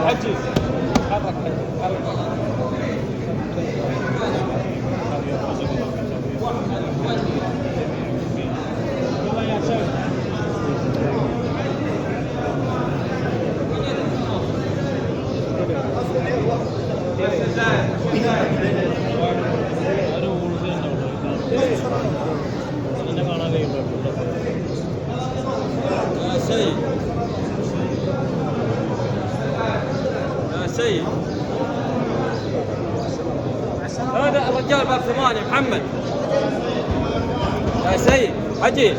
حجي حرك حرك. يا سيد يا سيد هذا الرجال باب 8 محمد. يا سيد حجي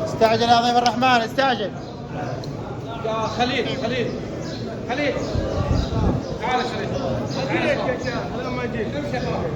استعجل يا ضيف الرحمن استعجل. يا خليل خليل خليل تعال يا خليل. خليل يا شيخ لما يجيك امشي يا خالد.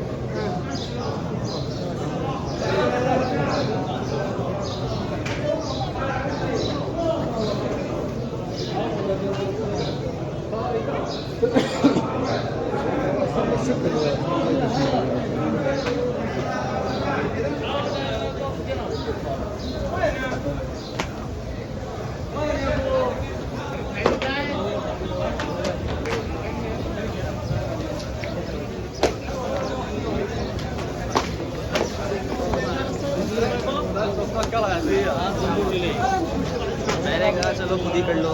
मैंने कहा चलो खुद ही कर लो।